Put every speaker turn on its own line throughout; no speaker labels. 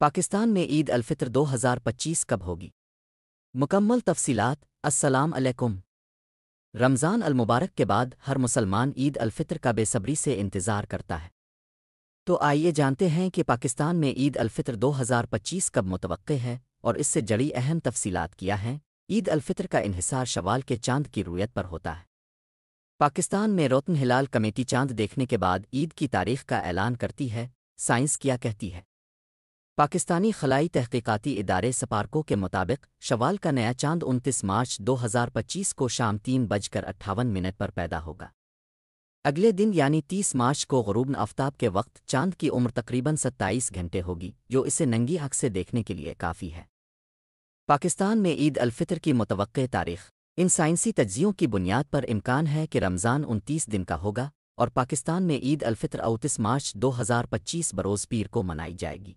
پاکستان میں عید الفطر 2025 کب ہوگی؟ مکمل تفصیلات۔ السلام علیکم۔ رمضان المبارک کے بعد ہر مسلمان عید الفطر کا بے صبری سے انتظار کرتا ہے۔ تو آئیے جانتے ہیں کہ پاکستان میں عید الفطر 2025 کب متوقع ہے اور اس سے جڑی اہم تفصیلات کیا ہیں۔ عید الفطر کا انحصار شوال کے چاند کی رویت پر ہوتا ہے۔ پاکستان میں روتن ہلال کمیٹی چاند دیکھنے کے بعد عید کی تاریخ کا اعلان کرتی ہے۔ سائنس کیا کہتی ہے؟ پاکستانی خلائی تحقیقاتی ادارے سپارکو کے مطابق شوال کا نیا چاند 29 مارچ 2025 کو شام 3:58 پر پیدا ہوگا۔ اگلے دن یعنی 30 مارچ کو غروب آفتاب کے وقت چاند کی عمر تقریباً 27 گھنٹے ہوگی، جو اسے ننگی آنکھ سے دیکھنے کے لیے کافی ہے۔ پاکستان میں عید الفطر کی متوقع تاریخ۔ ان سائنسی تجزیوں کی بنیاد پر امکان ہے کہ رمضان 29 دن کا ہوگا اور پاکستان میں عید الفطر 29 مارچ 2025 بروز پیر کو منائی جائے گی۔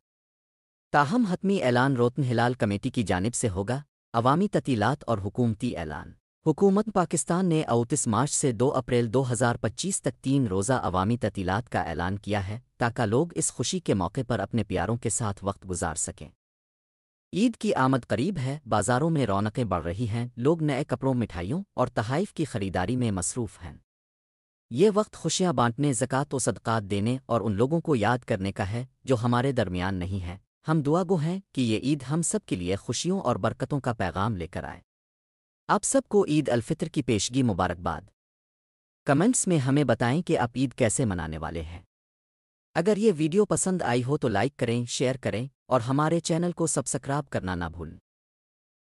تاہم حتمی اعلان روتن ہلال کمیٹی کی جانب سے ہوگا۔ عوامی تعطیلات اور حکومتی اعلان۔ حکومت پاکستان نے 29 مارچ سے 2 اپریل 2025 تک 3 روزہ عوامی تعطیلات کا اعلان کیا ہے تاکہ لوگ اس خوشی کے موقع پر اپنے پیاروں کے ساتھ وقت گزار سکیں۔ عید کی آمد قریب ہے، بازاروں میں رونقیں بڑھ رہی ہیں، لوگ نئے کپڑوں، مٹھائیوں اور تحائف کی خریداری میں مصروف ہیں۔ یہ وقت خوشیاں بانٹنے، زکوٰۃ و صدقات دینے اور ان لوگوں کو یاد کرنے کا ہے جو ہمارے درمیان نہیں ہیں۔ ہم دعا گو ہیں کہ یہ عید ہم سب کے لیے خوشیوں اور برکتوں کا پیغام لے کر آئے۔ آپ سب کو عید الفطر کی پیشگی مبارکباد۔ کمنٹس میں ہمیں بتائیں کہ آپ عید کیسے منانے والے ہیں۔ اگر یہ ویڈیو پسند آئی ہو تو لائک کریں، شیئر کریں اور ہمارے چینل کو سبسکرائب کرنا نہ بھولیں۔